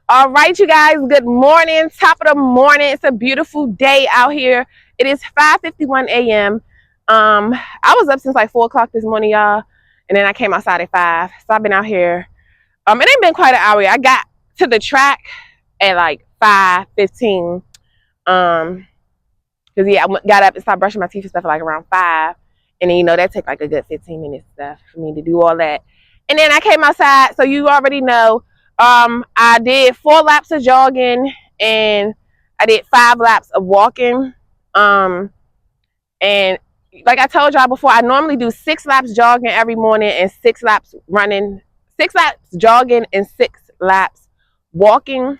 All right, you guys, good morning. Top of the morning. It's a beautiful day out here. It is 5:51 a.m. I was up since like 4 o'clock this morning, y'all. And then I came outside at 5. So I've been out here. It ain't been quite an hour. I got to the track at like 5:15. Because yeah, I got up and started brushing my teeth and stuff at like around 5. And then, that take like a good 15 minutes stuff for me to do all that. And then I came outside, so you already know. I did 4 laps of jogging and I did 5 laps of walking. And like I told y'all before, I normally do 6 laps jogging every morning and 6 laps running, 6 laps jogging and 6 laps walking.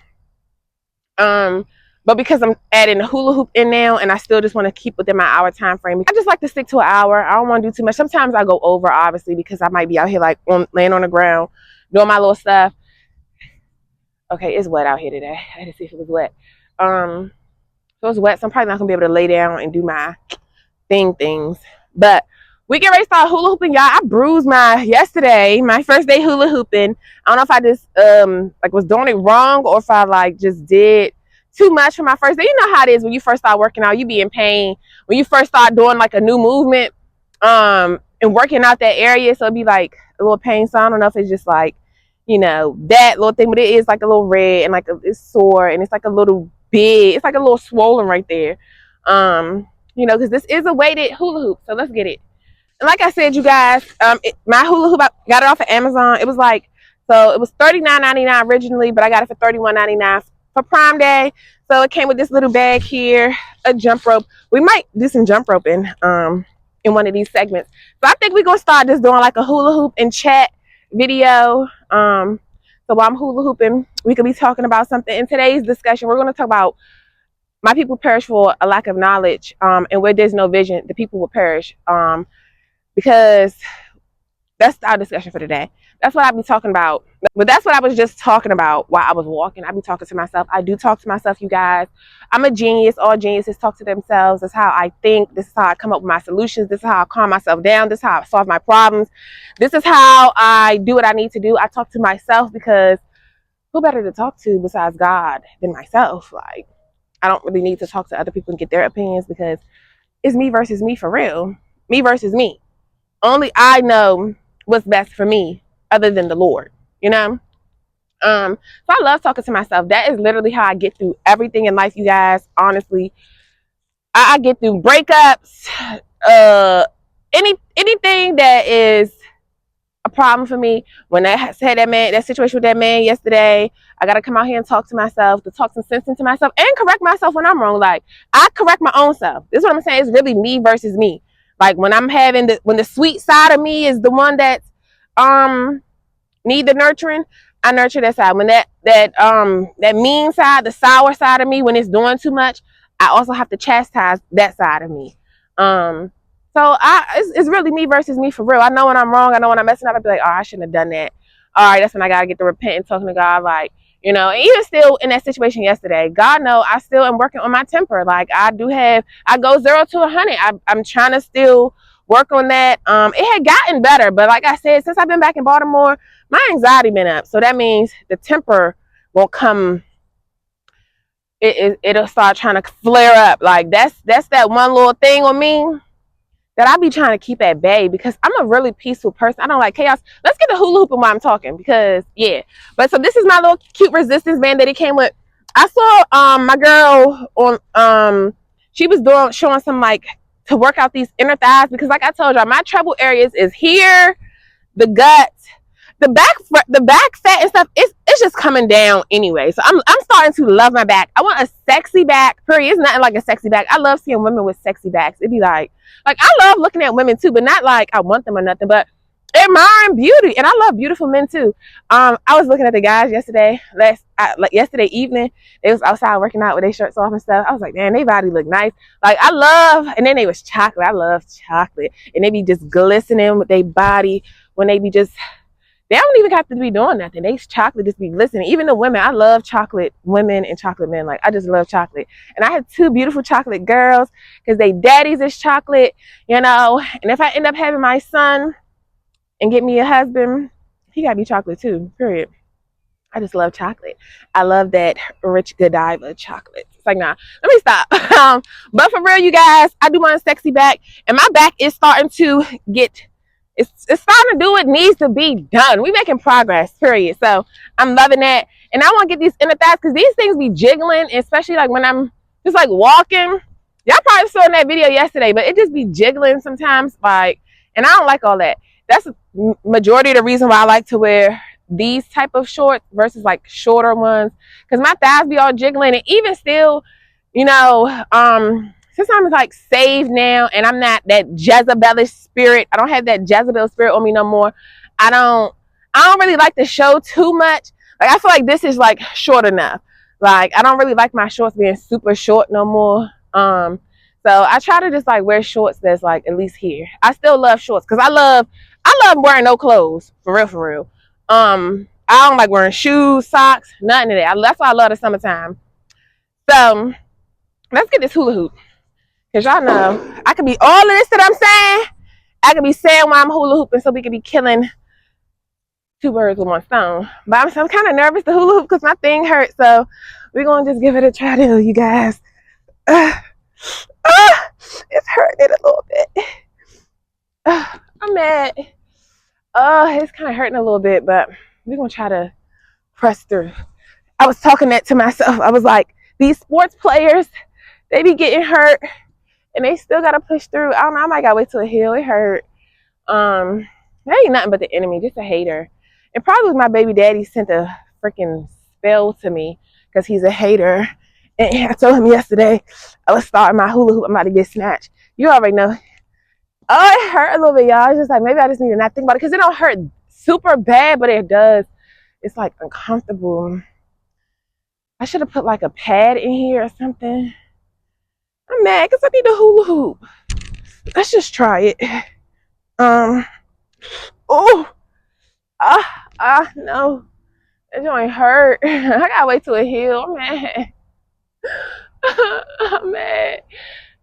But because I'm adding the hula hoop in now and I still just want to keep within my hour time frame, I just like to stick to an hour. I don't want to do too much. Sometimes I go over, obviously, because I might be out here like laying on the ground, doing my little stuff. Okay, it's wet out here today. I had to see if it was wet. So it's wet, so I'm probably not gonna be able to lay down and do my things. But we get ready to start hula hooping, y'all. I bruised my first day hula hooping. I don't know if I just was doing it wrong or if I like just did too much for my first day. You know how it is when you first start working out, you be in pain. When you first start doing like a new movement, and working out that area, so it'd be like a little pain. So I don't know if it's just like, that little thing, but it is like a little red and like it's sore and it's like a little big. It's like a little swollen right there. Because this is a weighted hula hoop. So let's get it. And like I said, you guys, my hula hoop, I got it off of Amazon. It was $39.99 originally, but I got it for $31.99 for Prime Day. So it came with this little bag here, a jump rope. We might do some jump roping in one of these segments. So I think we're gonna start just doing like a hula hoop and chat video. So while I'm hula hooping, we could be talking about something. In today's discussion, we're going to talk about my people perish for a lack of knowledge, and where there's no vision, the people will perish. Because that's our discussion for today. That's what I'll be talking about. But that's what I was just talking about while I was walking. I be talking to myself. I do talk to myself, you guys. I'm a genius. All geniuses talk to themselves. That's how I think. This is how I come up with my solutions. This is how I calm myself down. This is how I solve my problems. This is how I do what I need to do. I talk to myself because who better to talk to besides God than myself? Like, I don't really need to talk to other people and get their opinions because it's me versus me for real. Me versus me. Only I know what's best for me other than the Lord, So I love talking to myself. That is literally how I get through everything in life, you guys. Honestly, I get through breakups, anything that is a problem for me. When I had that situation with that man yesterday, I gotta come out here and talk to myself, to talk some sense into myself and correct myself when I'm wrong. Like, I correct my own self. This is what I'm saying. It's really me versus me. Like when when the sweet side of me is the one that's need the nurturing, I nurture that side. When that mean side, the sour side of me, when it's doing too much, I also have to chastise that side of me. So it's really me versus me for real. I know when I'm wrong. I know when I'm messing up. I'd be like, oh, I shouldn't have done that. All right, that's when I gotta get to repent and talking to God, like, and even still in that situation yesterday, God knows I still am working on my temper. Like I go 0 to 100. I'm trying to still work on that. It had gotten better, but like I said, since I've been back in Baltimore, my anxiety been up. So that means the temper will come. It'll start trying to flare up. Like that's that one little thing on me that I be trying to keep at bay because I'm a really peaceful person. I don't like chaos. Let's get the hula hooping while I'm talking because, yeah. But so this is my little cute resistance band that it came with. I saw my girl on, she was showing some like to work out these inner thighs because like I told y'all, my trouble areas is here, the gut, the back fat and stuff. It's just coming down anyway. So I'm starting to love my back. I want a sexy back. Period. It's nothing like a sexy back. I love seeing women with sexy backs. It'd be like I love looking at women too, but not like I want them or nothing, but admiring beauty. And I love beautiful men too. I was looking at the guys yesterday evening. They was outside working out with their shirts off and stuff. I was like, man, their body look nice. Like and then they was chocolate. I love chocolate. And they be just glistening with their body when they be just, they don't even have to be doing nothing. They chocolate just be glistening. Even the women, I love chocolate women and chocolate men. Like, I just love chocolate. And I have 2 beautiful chocolate girls because they daddies is chocolate, And if I end up having my son and get me a husband, he got to be chocolate too, period. I just love chocolate. I love that rich Godiva chocolate. It's like, nah, let me stop. But for real, you guys, I do want a sexy back, and my back is starting to get. It's starting to do what needs to be done. We making progress, period. So I'm loving that, and I want to get these inner thighs because these things be jiggling, especially like when I'm just like walking. Y'all probably saw in that video yesterday, but it just be jiggling sometimes, like, and I don't like all that. That's the majority of the reason why I like to wear these type of shorts versus like shorter ones, because my thighs be all jiggling, and even still, you know, since I'm like saved now and I'm not that Jezebelish spirit, I don't have that Jezebel spirit on me no more. I don't really like to show too much. Like, I feel like this is like short enough. Like, I don't really like my shorts being super short no more. So I try to just like wear shorts that's like at least here. I still love shorts because I love wearing no clothes, for real, for real. I don't like wearing shoes, socks, nothing of that. That's why I love the summertime. So let's get this hula hoop. Cause y'all know I could be all of this that I'm saying. I could be saying while I'm hula hooping, so we could be killing two birds with one stone. But I'm kind of nervous to hula hoop because my thing hurts. So we're gonna just give it a try, to you guys. It's hurting it a little bit. I'm mad. It's kind of hurting a little bit, but we're gonna try to press through. I was talking that to myself. I was like, these sports players, they be getting hurt and they still gotta push through. I don't know, I might gotta wait till it heal. It hurt. That ain't nothing but the enemy, just a hater. And probably my baby daddy sent a freaking spell to me because he's a hater. And I told him yesterday I was starting my hula hoop. I'm about to get snatched. You already know. Oh, it hurt a little bit, y'all. It's just like maybe I just need to not think about it because it don't hurt super bad, but it does. It's like uncomfortable. I should have put like a pad in here or something. I'm mad because I need a hula hoop. Let's just try it. Oh, no. It joint hurt. I gotta wait till it heal. I'm mad. I'm mad.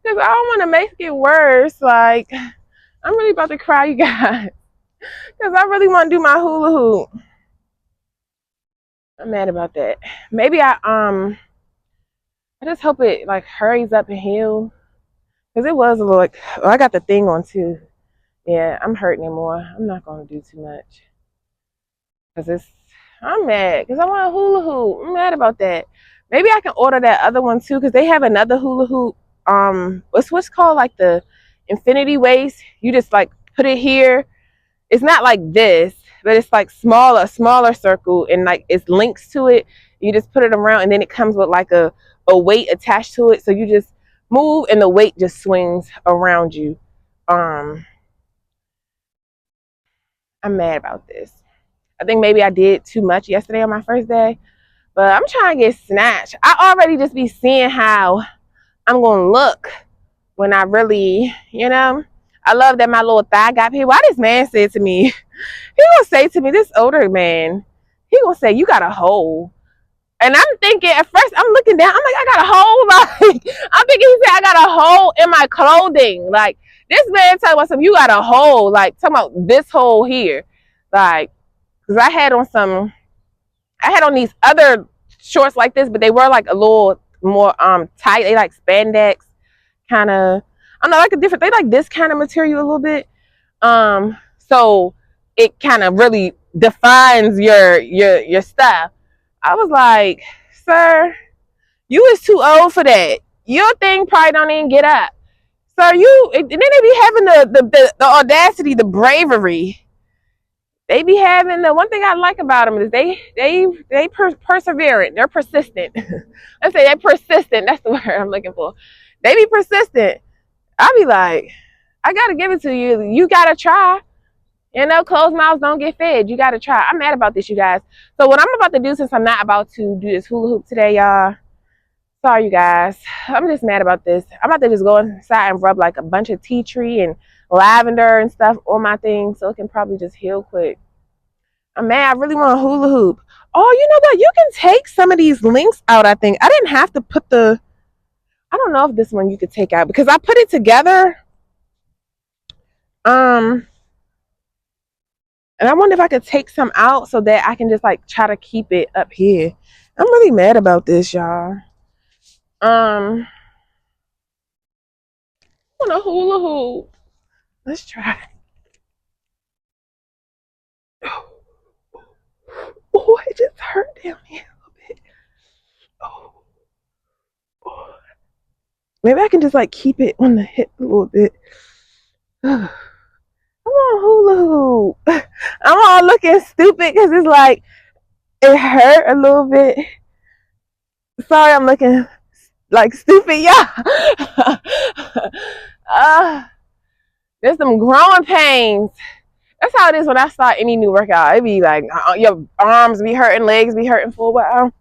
Because I don't want to make it worse. Like, I'm really about to cry, you guys. Because I really want to do my hula hoop. I'm mad about that. Maybe I just hope it like hurries up and heals. Because it was a little like, oh, I got the thing on too. Yeah, I'm hurting more. I'm not going to do too much. Because I'm mad. Because I want a hula hoop. I'm mad about that. Maybe I can order that other one too. Because they have another hula hoop. What's called like the infinity waist. You just like put it here. It's not like this, but it's like smaller circle. And like it's links to it. You just put it around and then it comes with like a weight attached to it. So you just move and the weight just swings around you. I'm mad about this. I think maybe I did too much yesterday on my first day, but I'm trying to get snatched. I already just be seeing how I'm going to look when I really, I love that my little thigh got here. Why this man said to me, he going to say to me, this older man, he going to say, you got a hole. And I'm thinking, at first, I'm looking down. I'm like, I got a hole. Like, I'm thinking he said, I got a hole in my clothing. Like, this man talking about something, you got a hole. Like, talking about this hole here. Like, because I had on these other shorts like this, but they were like a little more tight. They like spandex kind of, I don't know, like a different, they like this kind of material a little bit. So it kind of really defines your stuff. I was like, sir, you is too old for that. Your thing probably don't even get up. Sir, and then they be having the audacity, the bravery. They be having the one thing I like about them is they perseverant. They're persistent. Let's say they're persistent. That's the word I'm looking for. They be persistent. I be like, I gotta give it to you. You gotta try. Closed mouths don't get fed. You gotta try. I'm mad about this, you guys. So what I'm about to do, since I'm not about to do this hula hoop today, y'all. Sorry, you guys. I'm just mad about this. I'm about to just go inside and rub like a bunch of tea tree and lavender and stuff on my thing so it can probably just heal quick. I'm mad. I really want a hula hoop. Oh, you know what? You can take some of these links out, I think. I didn't have to put I don't know if this one you could take out because I put it together. And I wonder if I could take some out so that I can just like try to keep it up here. I'm really mad about this, y'all. I want a hula hoop. Let's try. Oh, it just hurt down here a little bit. Oh, oh. Maybe I can just like keep it on the hip a little bit. I want a hula hoop. I'm all looking stupid because it's like it hurt a little bit. Sorry, I'm looking like stupid, yeah. uh, there's some growing pains. That's how it is when I start any new workout. It be like your arms be hurting, legs be hurting for a while.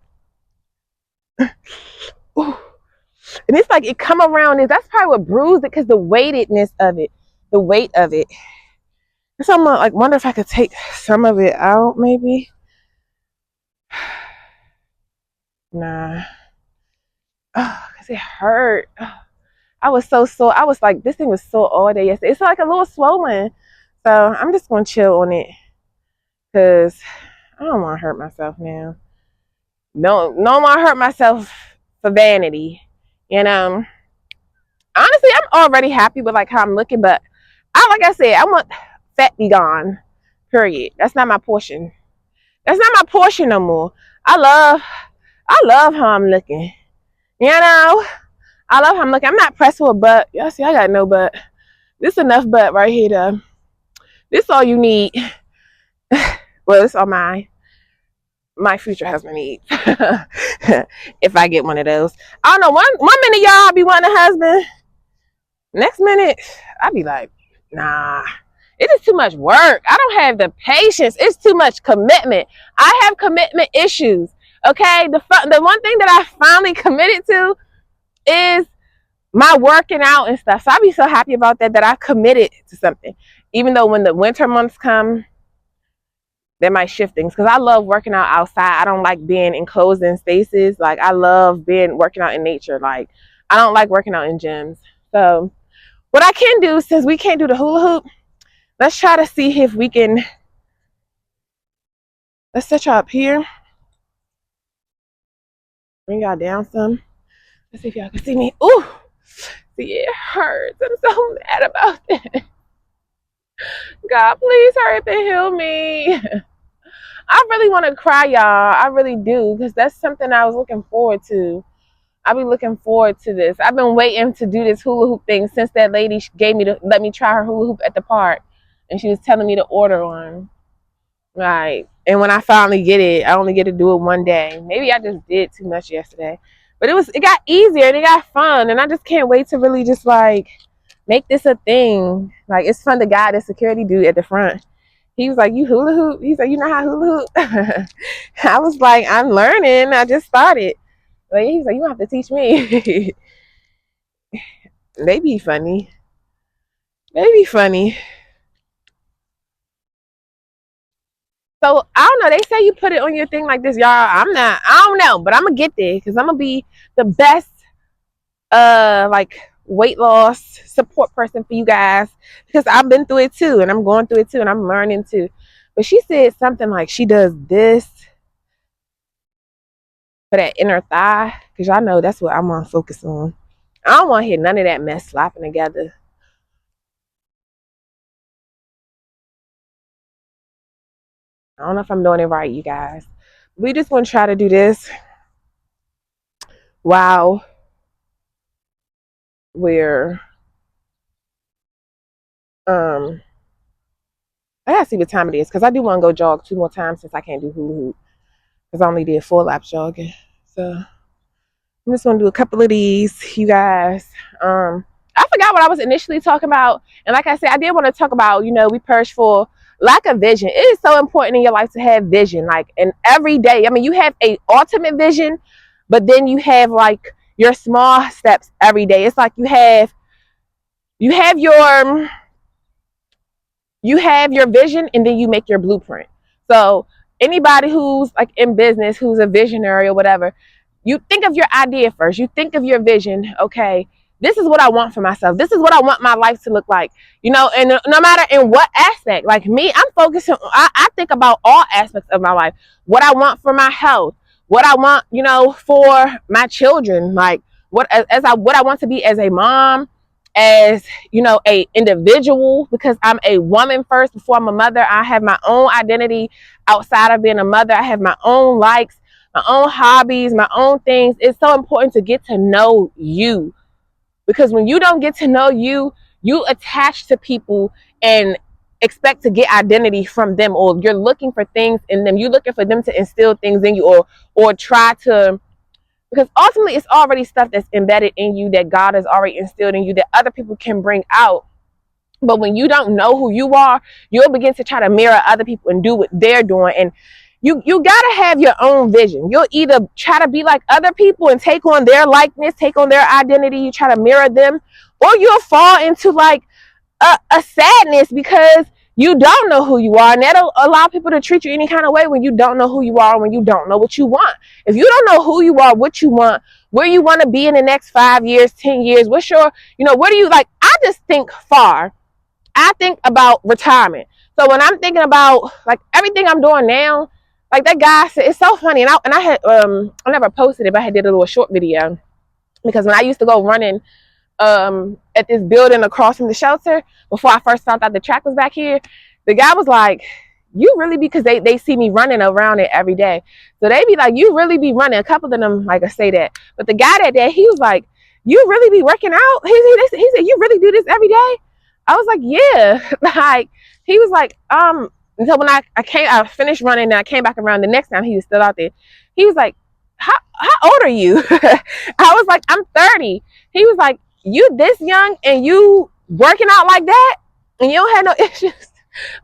And it's like it come around. That's probably what bruised it because the weightedness of it, the weight of it. So I'm like, wonder if I could take some of it out, maybe. Nah. Oh, cause it hurt. I was so sore. I was like, this thing was sore all day yesterday. It's like a little swollen. So I'm just gonna chill on it. Cause I don't wanna hurt myself now. No wanna hurt myself for vanity. You know. Honestly, I'm already happy with like how I'm looking, but like I said, I want fat be gone. Period. That's not my portion. That's not my portion no more. I love how I'm looking. You know? I love how I'm looking. I'm not pressed for a butt. Y'all see, I got no butt. This enough butt right here though. This all you need. Well, it's all my future husband needs. If I get one of those. I don't know, one minute y'all I'll be wanting a husband. Next minute, I'll be like, nah. It is too much work. I don't have the patience. It's too much commitment. I have commitment issues. Okay? The one thing that I finally committed to is my working out and stuff. So I'll be so happy about that I committed to something. Even though when the winter months come, that might shift things. Because I love working out outside. I don't like being enclosed in spaces. Like I love working out in nature. Like I don't like working out in gyms. So what I can do, since we can't do the hula hoop, let's try to see if we can. Let's set y'all up here. Bring y'all down some. Let's see if y'all can see me. Ooh, see, it hurts. I'm so mad about that. God, please hurry up and heal me. I really want to cry, y'all. I really do, because that's something I was looking forward to. I've been looking forward to this. I've been waiting to do this hula hoop thing since that lady let me try her hula hoop at the park, and she was telling me to order one. Right. And when I finally get it, I only get to do it one day. Maybe I just did too much yesterday. But it got easier and it got fun, and I just can't wait to really just like make this a thing. Like it's fun to guide the security dude at the front. He was like, "You hula hoop?" He's like, "You know how hula hoop?" I was like, "I'm learning. I just started." Like he's like, "You don't have to teach me." They be funny. They be funny. So I don't know. They say you put it on your thing like this, y'all. I don't know, but I'm gonna get there because I'm gonna be the best like weight loss support person for you guys, because I've been through it too, and I'm going through it too, and I'm learning too. But she said something like she does this for that inner thigh, because y'all know that's what I'm gonna focus on. I don't want to hear none of that mess slapping together. I don't know if I'm doing it right, you guys. We just want to try to do this. Wow. We're I gotta see what time it is because I do want to go jog 2 more times since I can't do hula hoop because I only did 4 laps jogging. So I'm just gonna do a couple of these, you guys. I forgot what I was initially talking about, and like I said, I did want to talk about, we purge for lack of vision. It is so important in your life to have vision, like, and every day. I mean, you have a ultimate vision, but then you have like your small steps every day. It's like you have your vision, and then you make your blueprint. So anybody who's like in business, who's a visionary or whatever, you think of your idea first. You think of your vision. Okay, this is what I want for myself. This is what I want my life to look like, you know, and no matter in what aspect. Like me, I'm focusing, I think about all aspects of my life. What I want for my health, what I want, you know, for my children, like what I want to be as a mom, as, you know, a individual, because I'm a woman first before I'm a mother. I have my own identity outside of being a mother. I have my own likes, my own hobbies, my own things. It's so important to get to know you, because when you don't get to know you, you attach to people and expect to get identity from them, or you're looking for things in them. You're looking for them to instill things in you, or try to, because ultimately it's already stuff that's embedded in you that God has already instilled in you that other people can bring out. But when you don't know who you are, you'll begin to try to mirror other people and do what they're doing. And you gotta have your own vision. You'll either try to be like other people and take on their likeness, take on their identity, you try to mirror them, or you'll fall into like a sadness because you don't know who you are, and that'll allow people to treat you any kind of way when you don't know who you are, when you don't know what you want. If you don't know who you are, what you want, where you want to be in the next 5 years, 10 years, what's your, you know, what do you like? I just think far. I think about retirement. So when I'm thinking about like everything I'm doing now, like that guy said, it's so funny. And I had I never posted it, but I did a little short video, because when I used to go running at this building across from the shelter before I first found out the track was back here, the guy was like, you really, because they see me running around it every day, so they be like, you really be running. A couple of them like I say that, but the guy that day, he was like, you really be working out? He said, you really do this every day? I was like, yeah. Like, he was like, until when I finished running and I came back around the next time, he was still out there. He was like, how old are you? I was like, I'm 30. He was like, you this young and you working out like that and you don't have no issues?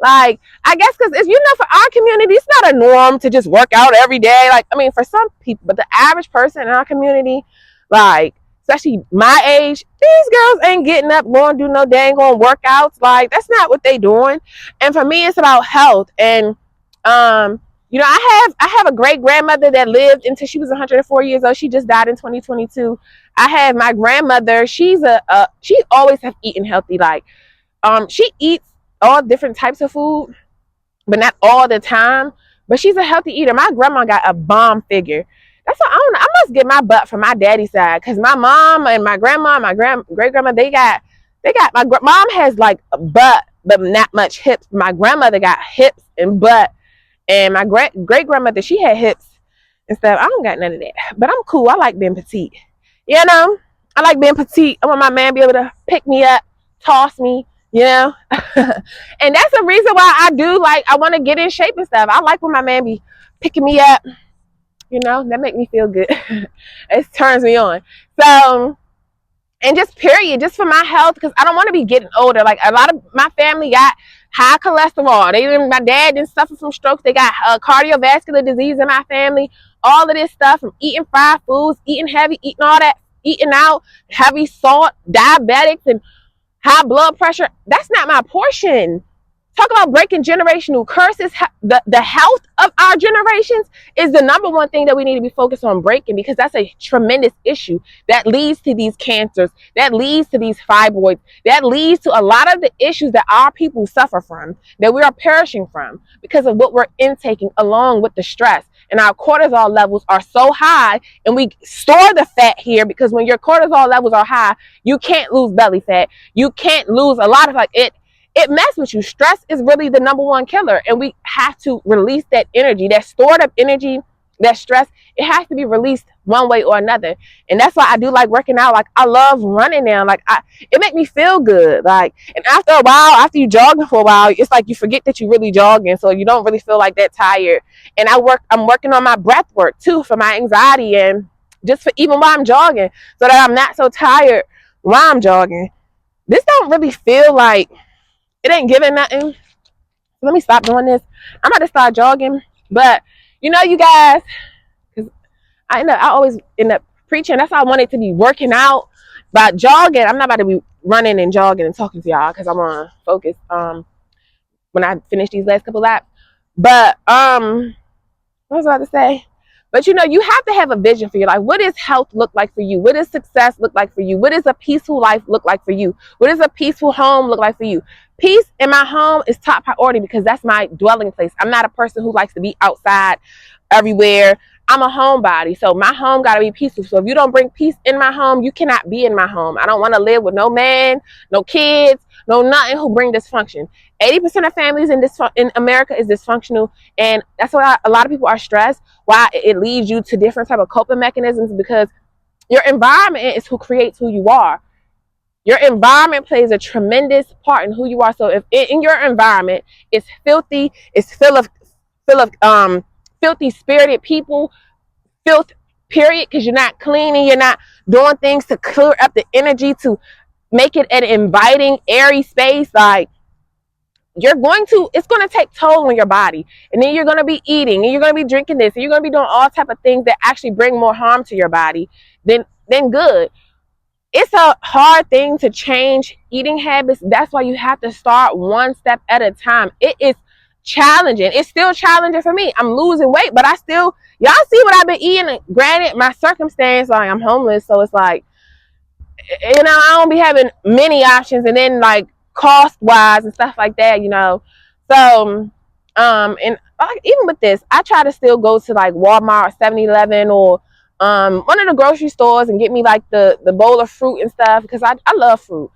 Like, I guess because it's, you know, for our community, it's not a norm to just work out every day. Like, I mean, for some people, but the average person in our community, like, especially my age, these girls ain't getting up going to do no dang on workouts. Like, that's not what they doing. And for me, it's about health. And you know, I have a great grandmother that lived until she was 104 years old. She just died in 2022. I have my grandmother. She always have eaten healthy. Like, she eats all different types of food, but not all the time. But she's a healthy eater. My grandma got a bomb figure. That's what I don't know. I must get my butt from my daddy's side, because my mom and my grandma, my great grandma, they got my mom has like a butt, but not much hips. My grandmother got hips and butt, and my great grandmother, she had hips and stuff. I don't got none of that, but I'm cool. I like being petite. You know, I like being petite. I want my man to be able to pick me up, toss me, you know. And that's the reason why I do, like, I want to get in shape and stuff. I like when my man be picking me up, you know. That make me feel good. It turns me on. So, and just period, just for my health, because I don't want to be getting older. Like, a lot of my family got high cholesterol. My dad didn't suffer from strokes. They got cardiovascular disease in my family. All of this stuff from eating fried foods, eating heavy, eating all that, eating out, heavy salt, diabetics, and high blood pressure. That's not my portion. Talk about breaking generational curses. The health of our generations is the number one thing that we need to be focused on breaking, because that's a tremendous issue that leads to these cancers, that leads to these fibroids, that leads to a lot of the issues that our people suffer from, that we are perishing from because of what we're intaking, along with the stress. And our cortisol levels are so high, and we store the fat here, because when your cortisol levels are high, you can't lose belly fat. You can't lose a lot of, like, it messes with you. Stress is really the number one killer, and we have to release that energy, that stored up energy, that stress. It has to be released one way or another. And that's why I do like working out. Like, I love running now. Like, it makes me feel good. Like, and after a while, after you jogging for a while, it's like you forget that you're really jogging, so you don't really feel like that tired. And I'm working on my breath work too, for my anxiety, and just for even while I'm jogging, so that I'm not so tired while I'm jogging. This don't really feel like, it ain't giving nothing. Let me stop doing this. I'm about to start jogging. But, you know, you guys, because I always end up preaching. That's why I wanted to be working out. But jogging, I'm not about to be running and jogging and talking to y'all, because I want to focus when I finish these last couple laps. But what was I about to say? But you know, you have to have a vision for your life. What does health look like for you? What does success look like for you? What does a peaceful life look like for you? What does a peaceful home look like for you? Peace in my home is top priority because that's my dwelling place. I'm not a person who likes to be outside everywhere. I'm a homebody, so my home got to be peaceful. So if you don't bring peace in my home, you cannot be in my home. I don't want to live with no man, no kids, no nothing who bring dysfunction. 80% of families in America is dysfunctional, and that's why a lot of people are stressed. Why it leads you to different type of coping mechanisms, because your environment is who creates who you are. Your environment plays a tremendous part in who you are. So if in your environment it's filthy, it's full of filthy spirited people, filth period, because you're not cleaning, you're not doing things to clear up the energy, to make it an inviting, airy space, like it's going to take toll on your body, and then you're going to be eating and you're going to be drinking this and you're going to be doing all type of things that actually bring more harm to your body than good. It's a hard thing to change eating habits. That's why you have to start one step at a time. It is challenging. It's still challenging for me. I'm losing weight, but y'all see what I've been eating. Granted, my circumstance, like I'm homeless, so it's like, you know, I don't be having many options, and then like cost wise and stuff like that, you know. So and even with this, I try to still go to like Walmart or 7-Eleven or one of the grocery stores and get me like the bowl of fruit and stuff, because I love fruit.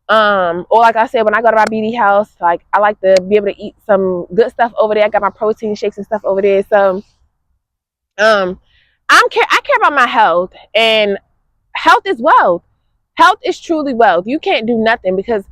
Or like I said, when I go to my BD house, like I like to be able to eat some good stuff over there. I got my protein shakes and stuff over there. So I care about my health, and health is wealth. Health is truly wealth. You can't do nothing, because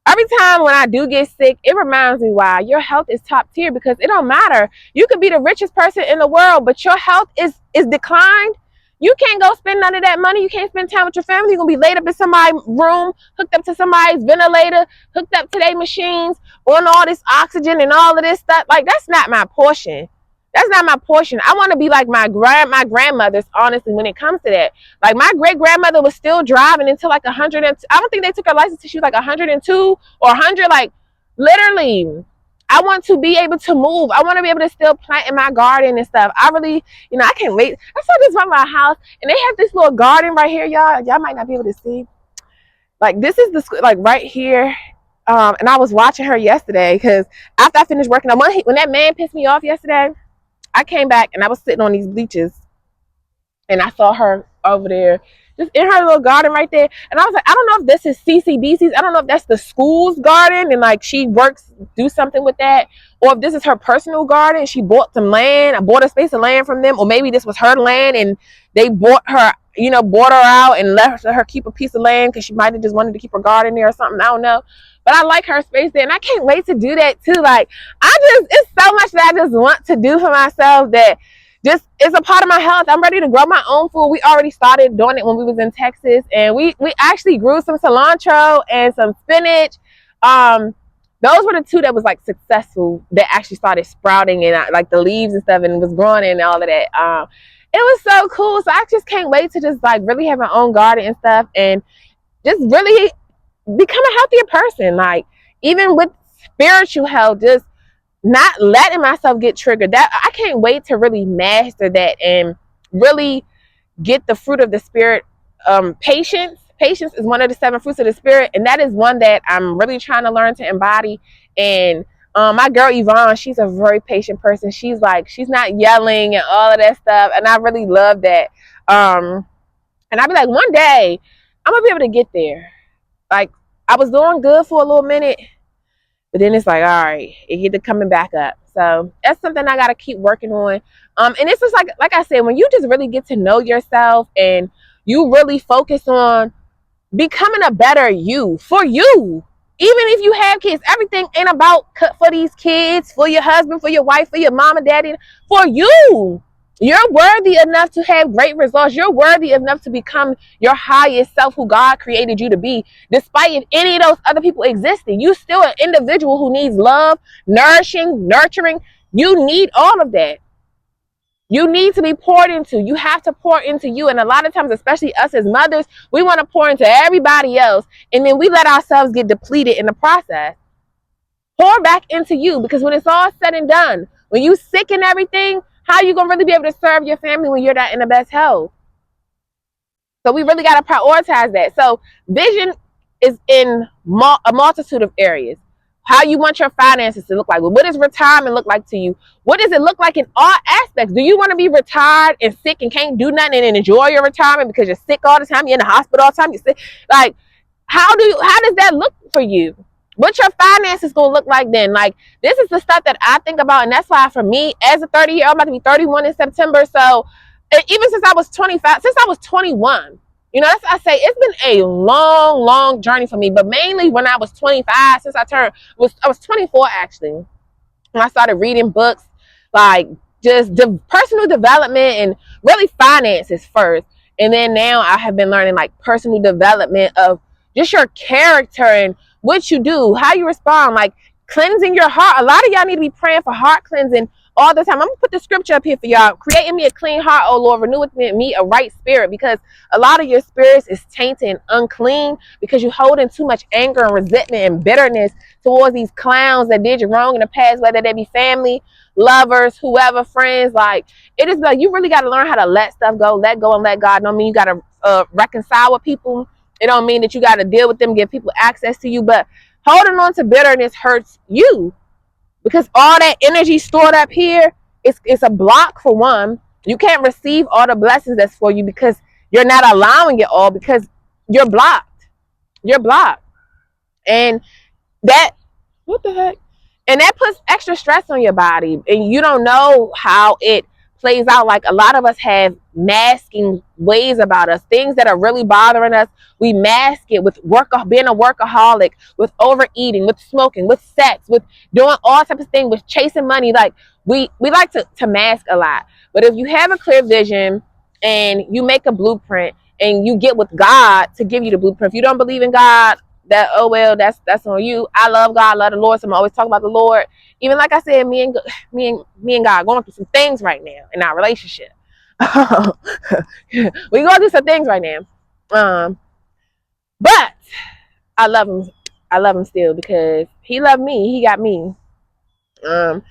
every time when I do get sick, it reminds me why your health is top tier, because it don't matter. You could be the richest person in the world, but your health is declined. You can't go spend none of that money. You can't spend time with your family. You're going to be laid up in somebody's room, hooked up to somebody's ventilator, hooked up to their machines, on all this oxygen and all of this stuff. Like, that's not my portion. That's not my portion. I want to be like my grandmothers, honestly, when it comes to that. Like, my great-grandmother was still driving until like 100. I don't think they took her license until she was like 102 or 100. Like, literally, I want to be able to move. I want to be able to still plant in my garden and stuff. I really, you know, I can't wait. I saw this from my house, and they have this little garden right here, y'all. Y'all might not be able to see. Like, this is the, like, right here. And I was watching her yesterday, because after I finished working, when that man pissed me off yesterday, I came back and I was sitting on these bleachers, and I saw her over there just in her little garden right there. And I was like, I don't know if this is CCBC's. I don't know if that's the school's garden and like she do something with that, or if this is her personal garden. She bought some land. I bought a space of land from them, or maybe this was her land and they bought her out and let her keep a piece of land because she might have just wanted to keep her garden there or something. I don't know. But I like her space there, and I can't wait to do that too. Like, it's so much that I just want to do for myself that just is a part of my health. I'm ready to grow my own food. We already started doing it when we was in Texas, and we actually grew some cilantro and some spinach. Those were the two that was like successful, that actually started sprouting, and like the leaves and stuff, and was growing and all of that. It was so cool. So I just can't wait to just like really have my own garden and stuff, and just really become a healthier person. Like, even with spiritual health, just not letting myself get triggered. That I can't wait to really master that and really get the fruit of the spirit. Patience is one of the 7 fruits of the spirit, and that is one that I'm really trying to learn to embody. And my girl Yvonne, she's a very patient person. She's not yelling and all of that stuff, and I really love that. And I'll be like, one day I'm gonna be able to get there. Like, I was doing good for a little minute, but then it's like, all right, it get to coming back up. So that's something I got to keep working on. And it's just like I said, when you just really get to know yourself and you really focus on becoming a better you, for you. Even if you have kids, everything ain't about for these kids, for your husband, for your wife, for your mom and daddy, for you. You're worthy enough to have great results. You're worthy enough to become your highest self, who God created you to be. Despite if any of those other people existing, you still an individual who needs love, nourishing, nurturing. You need all of that. You need to be poured into. You have to pour into you. And a lot of times, especially us as mothers, we want to pour into everybody else, and then we let ourselves get depleted in the process. Pour back into you, because when it's all said and done, when you sick and everything, How are you going to really be able to serve your family when you're not in the best health? So we really got to prioritize that. So vision is in a multitude of areas. How you want your finances to look like. What does retirement look like to you? What does it look like in all aspects? Do you want to be retired and sick and can't do nothing and enjoy your retirement because you're sick all the time? You're in the hospital all the time. You're sick. Like, how does that look for you? What your finances gonna look like then? Like, this is the stuff that I think about, and that's why for me, as a 30-year-old, I'm about to be 31 in September. So even since I was 25, since I was 21, that's what I say, it's been a long, long journey for me. But mainly when I was 25, since I was 24 actually, when I started reading books, like just personal development and really finances first. And then now I have been learning like personal development of just your character and what you do, how you respond, like cleansing your heart. A lot of y'all need to be praying for heart cleansing all the time. I'm gonna put the scripture up here for y'all. Creating me a clean heart, oh Lord, renew within me a right spirit, because a lot of your spirits is tainted and unclean because you hold in too much anger and resentment and bitterness towards these clowns that did you wrong in the past, whether they be family, lovers, whoever, friends. Like, it is like you really got to learn how to let stuff go, let go and let God. Don't mean you got to reconcile with people. It don't mean that you got to deal with them, give people access to you, but holding on to bitterness hurts you because all that energy stored up here, it's a block for one. You can't receive all the blessings that's for you because you're not allowing it all because you're blocked. You're blocked. And that, what the heck? And that puts extra stress on your body, and you don't know how it plays out. Like, a lot of us have masking ways about us, things that are really bothering us. We mask it with being a workaholic, with overeating, with smoking, with sex, with doing all types of things, with chasing money. Like, we like to mask a lot. But if you have a clear vision and you make a blueprint and you get with God to give you the blueprint, if you don't believe in God, that, oh well, that's on you. I love God, love the Lord, so I'm always talking about the Lord. Even like I said, me and God going through some things right now in our relationship. We going through some things right now, but I love him. I love him still because he loved me. He got me. And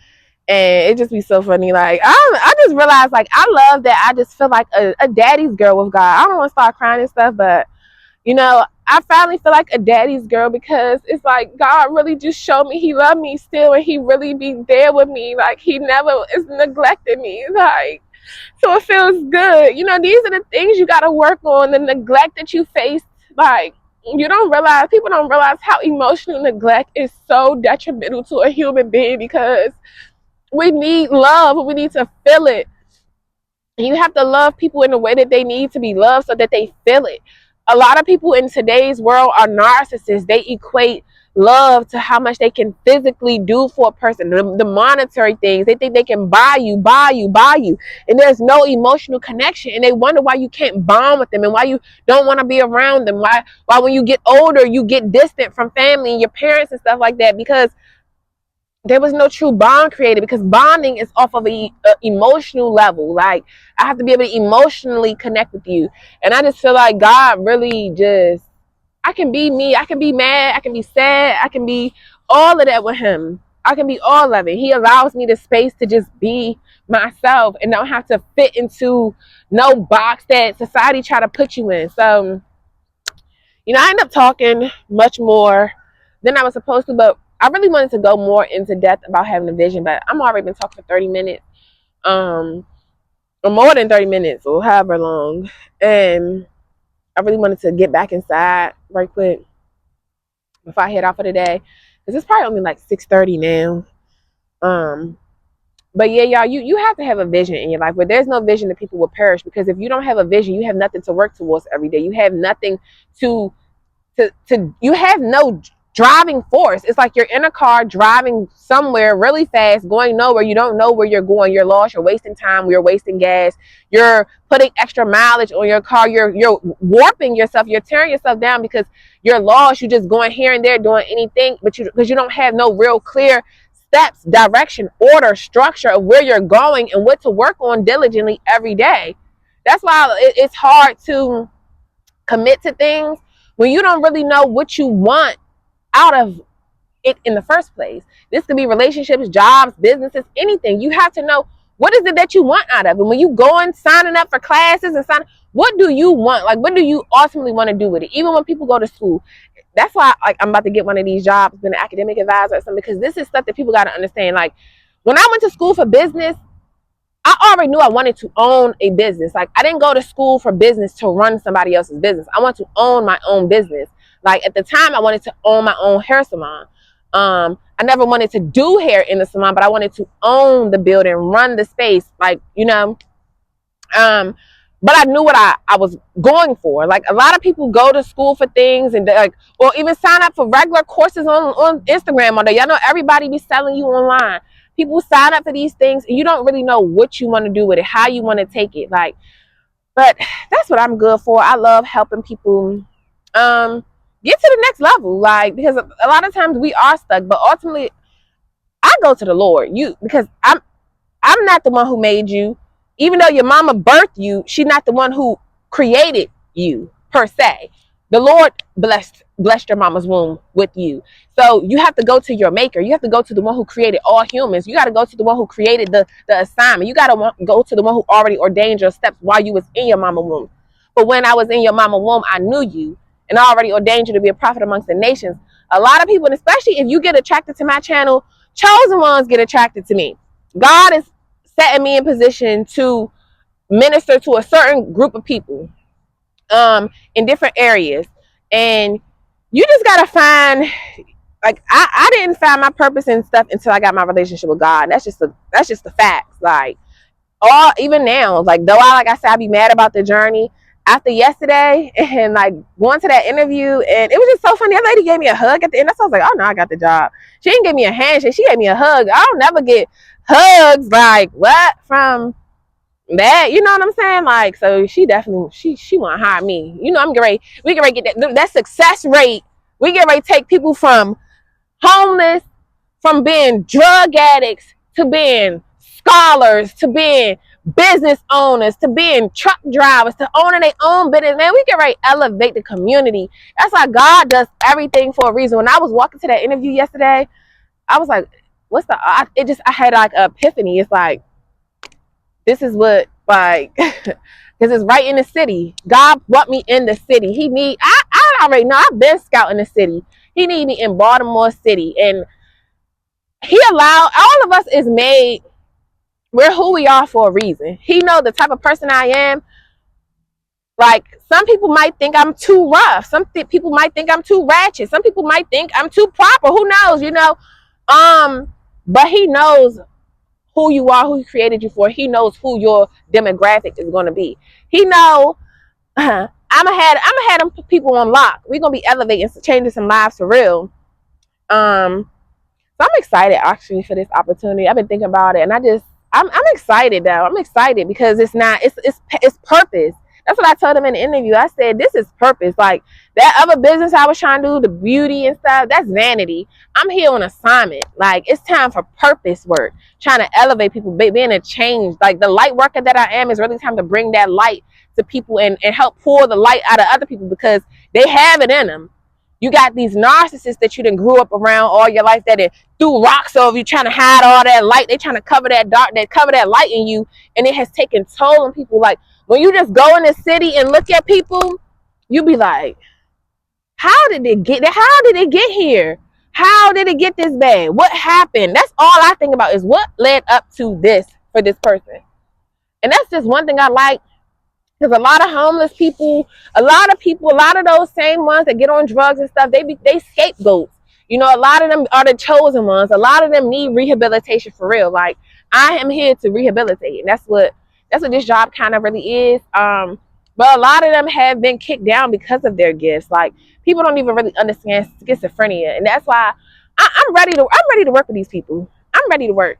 it just be so funny. Like, I just realized, like, I love that. I just feel like a daddy's girl with God. I don't want to start crying and stuff, but I finally feel like a daddy's girl because it's like God really just showed me he loved me still, and he really be there with me. Like, he never is neglecting me. Like, so it feels good. These are the things you got to work on, the neglect that you face. Like, people don't realize how emotional neglect is so detrimental to a human being because we need love. We need to feel it. And you have to love people in the way that they need to be loved so that they feel it. A lot of people in today's world are narcissists. They equate love to how much they can physically do for a person, the monetary things. They think they can buy you, and there's no emotional connection, and they wonder why you can't bond with them and why you don't want to be around them, why when you get older you get distant from family and your parents and stuff like that, because there was no true bond created, because bonding is off of a emotional level. Like, I have to be able to emotionally connect with you. And I just feel like God really just, I can be me. I can be mad. I can be sad. I can be all of that with him. I can be all of it. He allows me the space to just be myself and don't have to fit into no box that society try to put you in. So, I end up talking much more than I was supposed to, but I really wanted to go more into depth about having a vision, but I'm already been talking for 30 minutes, or more than 30 minutes, or however long. And I really wanted to get back inside right quick before I head out for the day, because it's probably only like 6:30 now. But yeah, y'all, you have to have a vision in your life. Where there's no vision, the people will perish, because if you don't have a vision, you have nothing to work towards every day. You have nothing to you have no driving force. It's like you're in a car driving somewhere really fast, going nowhere. You don't know where you're going. You're lost. You're wasting time. You're wasting gas. You're putting extra mileage on your car. You're warping yourself. You're tearing yourself down because you're lost. You're just going here and there doing anything, but because you don't have no real clear steps, direction, order, structure of where you're going and what to work on diligently every day. That's why it's hard to commit to things when you don't really know what you want out of it in the first place. This could be relationships, jobs, businesses, anything. You have to know What is it that you want out of it? When you going, signing up for classes and signing, what do you want? Like, what do you ultimately want to do with it? Even when people go to school, that's why like I'm about to get one of these jobs, being an academic advisor or something, because this is stuff that people got to understand. Like, when I went to school for business, I already knew I wanted to own a business. Like, I didn't go to school for business to run somebody else's business. I want to own my own business. Like, at the time, I wanted to own my own hair salon. I never wanted to do hair in the salon, but I wanted to own the building, run the space, like, you know. But I knew what I was going for. Like, a lot of people go to school for things and like, or even sign up for regular courses on Instagram. Or y'all know everybody be selling you online. People sign up for these things and you don't really know what you want to do with it, how you want to take it. Like, but that's what I'm good for. I love helping people get to the next level. Like, because a lot of times we are stuck, but ultimately I go to the Lord. Because I'm not the one who made you. Even though your mama birthed you, she's not the one who created you per se. The Lord blessed your mama's womb with you. So you have to go to your maker. You have to go to the one who created all humans. You got to go to the one who created the assignment. You got to go to the one who already ordained your steps while you was in your mama womb. But when I was in your mama womb, I knew you and I already ordained you to be a prophet amongst the nations. A lot of people, and especially if you get attracted to my channel, chosen ones get attracted to me. God is setting me in position to minister to a certain group of people in different areas, and you just gotta find, like, I didn't find my purpose and stuff until I got my relationship with God. That's just the facts. Like, all, even now, like, though like I said, I be mad about the journey after yesterday and like going to that interview, and it was just so funny. That lady gave me a hug at the end. I was like, oh no, I got the job. She didn't give me a handshake, she gave me a hug. I don't never get hugs like what from that, you know what I'm saying? Like, so she definitely she want to hire me. You know, we get ready to get that success rate. We get ready to take people from homeless, from being drug addicts, to being scholars, to being business owners, to being truck drivers, to owning their own business. Man, we get ready to elevate the community. That's why God does everything for a reason. When I was walking to that interview yesterday, I was like, I had like an epiphany. It's like, this is what, like, because it's right in the city. God brought me in the city. I already know, I've been scouting the city. He need me in Baltimore City. And he allowed, all of us is made, we're who we are for a reason. He know the type of person I am. Like, some people might think I'm too rough. Some people might think I'm too ratchet. Some people might think I'm too proper. Who knows, you know? But he knows who you are, who he created you for. He knows who your demographic is going to be. He know I'm gonna have them people on lock. We're gonna be elevating, changing some lives for real. So I'm excited actually for this opportunity. I've been thinking about it, and I'm excited though. I'm excited because it's purpose. That's what I told him in the interview. I said, this is purpose. Like, that other business I was trying to do, the beauty and stuff, that's vanity. I'm here on assignment. Like, it's time for purpose work, trying to elevate people, being a change. Like, the light worker that I am, is really time to bring that light to people and help pull the light out of other people, because they have it in them. You got these narcissists that you done grew up around all your life that threw rocks over you, trying to hide all that light. They trying to cover that dark, cover that light in you, and it has taken toll on people. Like, when you just go in the city and look at people, you be like, how did it get here? How did it get this bad? What happened? That's all I think about, is what led up to this for this person. And that's just one thing I like. Because a lot of homeless people, a lot of those same ones that get on drugs and stuff, they scapegoats. You know, a lot of them are the chosen ones. A lot of them need rehabilitation for real. Like, I am here to rehabilitate, and that's what this job kind of really is. But a lot of them have been kicked down because of their gifts. Like, people don't even really understand schizophrenia, and that's why I'm ready to work with these people. I'm ready to work.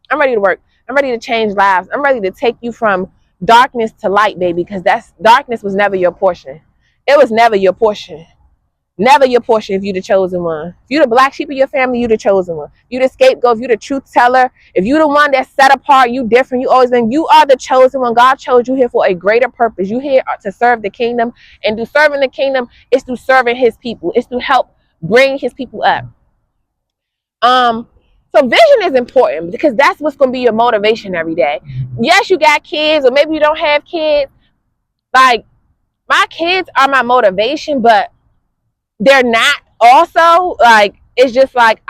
I'm ready to change lives. I'm ready to take you from darkness to light, baby, because darkness was never your portion. It was never your portion. Never your portion if you the chosen one. If you the black sheep of your family, you the chosen one. If you the scapegoat, if you the truth teller, if you the one that's set apart, you different, you always been, you are the chosen one. God chose you here for a greater purpose. You here to serve the kingdom, and through serving the kingdom, it's through serving his people. It's to help bring his people up. So vision is important because that's what's going to be your motivation every day. Yes, you got kids, or maybe you don't have kids. Like, my kids are my motivation, but they're not also, like, it's just like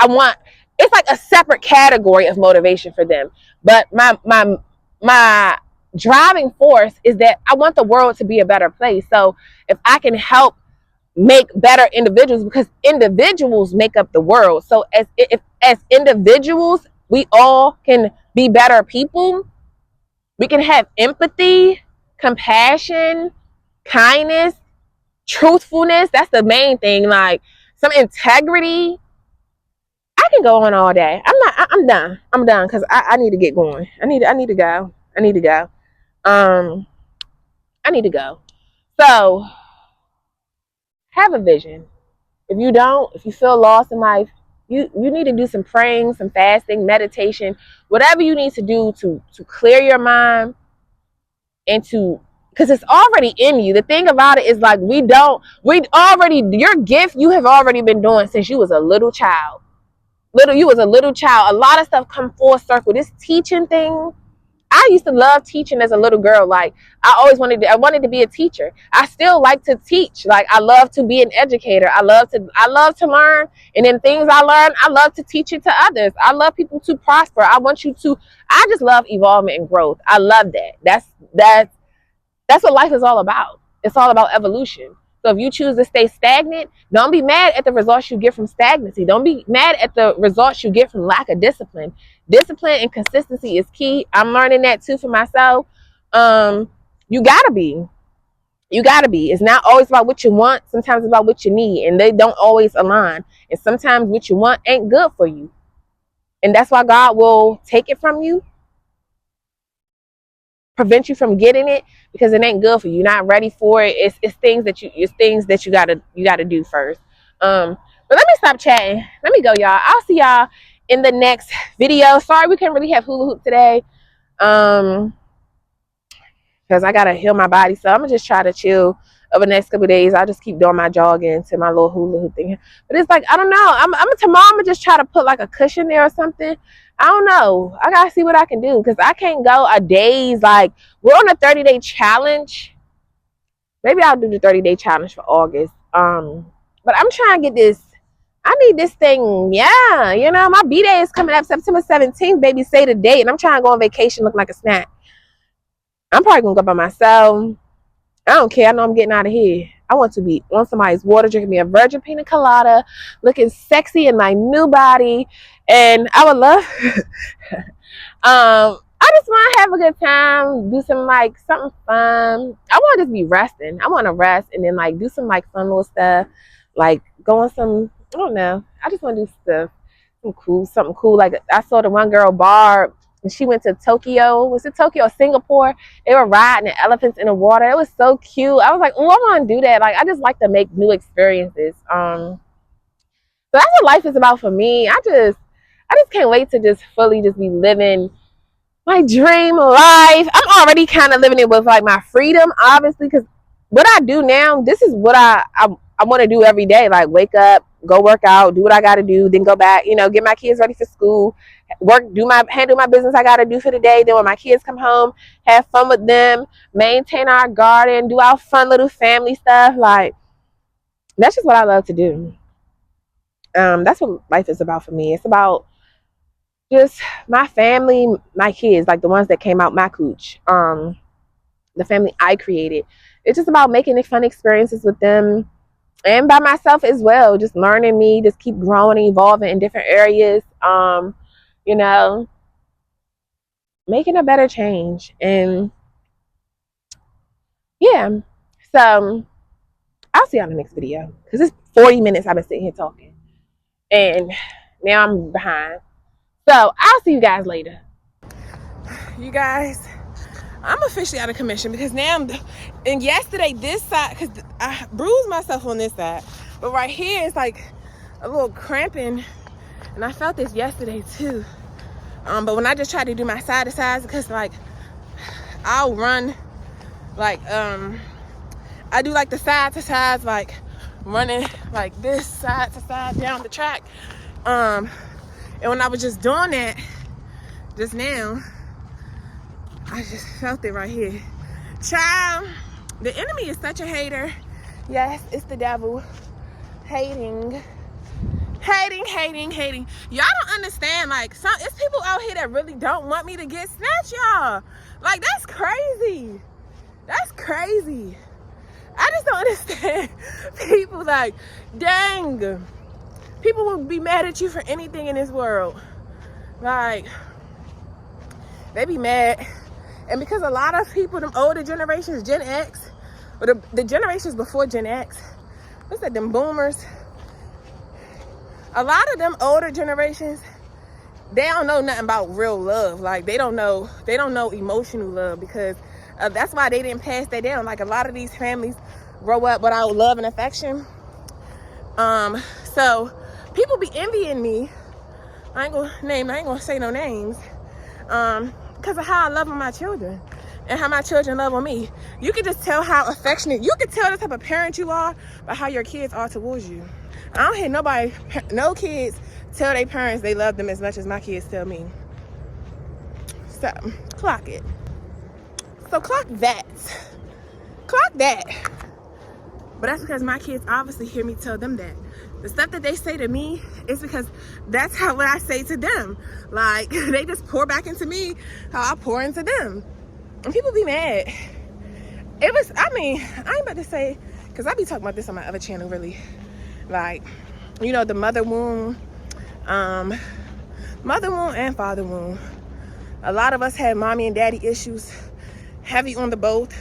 it's like a separate category of motivation for them. But my driving force is that I want the world to be a better place. So if I can help make better individuals, because individuals make up the world. So as individuals, we all can be better people. We can have empathy, compassion, kindness, truthfulness. That's the main thing. Like, some integrity. I can go on all day. I'm done. I'm done because I need to get going. I need to go. I need to go. I need to go. So have a vision. If you don't, if you feel lost in life, you need to do some praying, some fasting, meditation, whatever you need to do to clear your mind and to, because it's already in you. The thing about it is, like, your gift you have already been doing since you was a little child. You was a little child. A lot of stuff come full circle. This teaching thing, I used to love teaching as a little girl. Like, I wanted to be a teacher. I still like to teach. Like, I love to be an educator. I love to learn. And then things I learn, I love to teach it to others. I love people to prosper. I just love evolvement and growth. I love that. That's what life is all about. It's all about evolution. So if you choose to stay stagnant, don't be mad at the results you get from stagnancy. Don't be mad at the results you get from lack of discipline. Discipline and consistency is key. I'm learning that too for myself. You gotta be. It's not always about what you want. Sometimes it's about what you need, and they don't always align. And sometimes what you want ain't good for you, and that's why God will take it from you, prevent you from getting it, because it ain't good for you. You're not ready for it. It's things that you gotta do first. But let me stop chatting. Let me go, y'all. I'll see y'all in the next video. Sorry we couldn't really have hula hoop today. Because I gotta heal my body. So I'm gonna just try to chill over the next couple of days. I'll just keep doing my jogging to my little hula hoop thing. But it's like, I don't know. Tomorrow I'm gonna just try to put like a cushion there or something. I don't know. I gotta see what I can do because I can't go a days. Like, we're on a 30-day challenge. Maybe I'll do the 30-day challenge for August. But I'm trying to get this. I need this thing. Yeah, my B-day is coming up September 17th. Baby, say the date, and I'm trying to go on vacation looking like a snack. I'm probably gonna go by myself. I don't care. I know I'm getting out of here. I want to be on somebody's water, drinking me a virgin pina colada, looking sexy in my new body, and I would love. I just want to have a good time, do some something fun. I want to just be resting. I want to rest and then do some fun little stuff, go on some. I don't know. I just want to do stuff, something cool. Like, I saw the one girl, Barb. And she went to Tokyo. Was it Tokyo or Singapore? They were riding the elephants in the water. It was so cute. I was like, oh, I want to do that. I just like to make new experiences. So that's what life is about for me. I just can't wait to just fully just be living my dream life. I'm already kind of living it with my freedom, obviously, because what I do now, this is what I want to do every day. Wake up, go work out, do what I got to do, then go back, get my kids ready for school, handle my business I got to do for the day. Then when my kids come home, have fun with them, maintain our garden, do our fun little family stuff. That's just what I love to do. That's what life is about for me. It's about just my family, my kids, the ones that came out my cooch, the family I created. It's just about making fun experiences with them and by myself as well, just learning me, just keep growing and evolving in different areas, making a better change. And yeah, so I'll see you on the next video because it's 40 minutes I've been sitting here talking and now I'm behind. So I'll see you guys later. You guys, I'm officially out of commission because now and yesterday this side, because I bruised myself on this side, but right here it's a little cramping, and I felt this yesterday too. But when I just try to do my side to sides, because I'll run I do the side to sides, running this side to side down the track, And when I was just doing that just now, I just felt it right here. Child, the enemy is such a hater. Yes, it's the devil. Hating. Y'all don't understand. Like, it's people out here that really don't want me to get snatched, y'all. Like, that's crazy. That's crazy. I just don't understand. People like, dang. People will be mad at you for anything in this world. Like, they be mad. And because a lot of people, them older generations, Gen X, or the generations before Gen X, what's that, them boomers? A lot of them older generations, they don't know nothing about real love. Like, they don't know emotional love, because that's why they didn't pass that down. Like, a lot of these families grow up without love and affection. So people be envying me. I ain't gonna say no names. Because of how I love on my children and how my children love on me. You can just tell how affectionate, you can tell the type of parent you are by how your kids are towards you. I don't hear no kids tell their parents they love them as much as my kids tell me. So, clock it. So clock that. Clock that. But that's because my kids obviously hear me tell them that. The stuff that they say to me is because that's what I say to them. Like, they just pour back into me how I pour into them. And people be mad. I ain't about to say, because I be talking about this on my other channel, really. Like, you know, the mother wound and father wound. A lot of us had mommy and daddy issues, heavy on the both.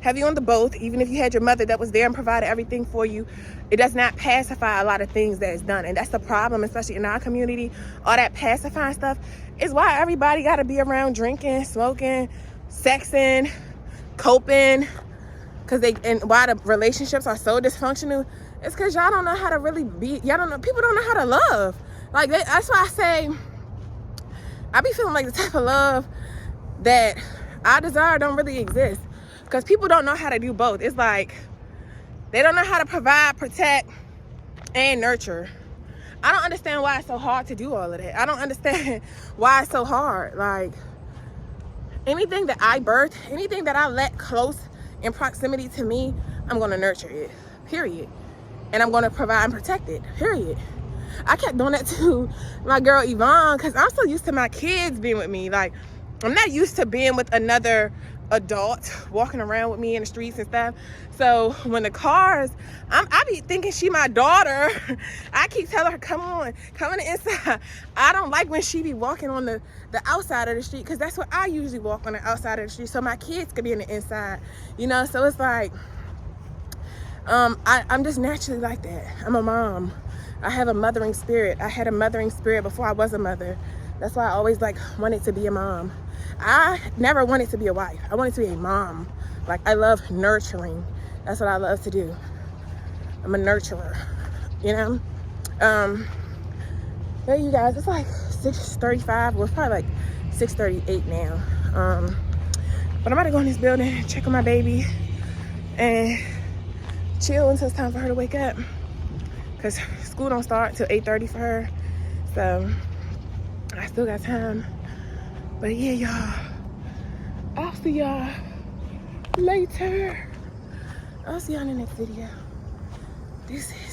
Even if you had your mother that was there and provided everything for you, it does not pacify a lot of things that is done. And that's the problem, especially in our community. All that pacifying stuff is why everybody got to be around drinking, smoking, sexing, coping, and why the relationships are so dysfunctional. It's because y'all don't know how to really be. People don't know how to love. Like, that's why I say, I be feeling like the type of love that I desire don't really exist. Because people don't know how to do both. It's like, they don't know how to provide, protect, and nurture. I don't understand why it's so hard to do all of that. I don't understand why it's so hard. Like, anything that I birth, anything that I let close in proximity to me, I'm going to nurture it, period. And I'm going to provide and protect it, period. I kept doing that to my girl Yvonne, because I'm so used to my kids being with me. Like, I'm not used to being with another adult walking around with me in the streets and stuff. So when the cars, I be thinking she my daughter. I keep telling her, come on the inside. I don't like when she be walking on the outside of the street, because that's what I usually walk, on the outside of the street, so my kids could be in the inside, you know. So it's like, I'm just naturally like that. I'm a mom. I have a mothering spirit. I had a mothering spirit before I was a mother. That's why I always wanted to be a mom. I never wanted to be a wife. I wanted to be a mom. Like, I love nurturing. That's what I love to do. I'm a nurturer, you know? Hey, you guys, it's like 6:35. Well, it's probably like 6:38 now. But I'm about to go in this building, check on my baby, and chill until it's time for her to wake up. Because school don't start till 8:30 for her. So I still got time. But yeah, y'all, I'll see y'all later. I'll see y'all in the next video. This is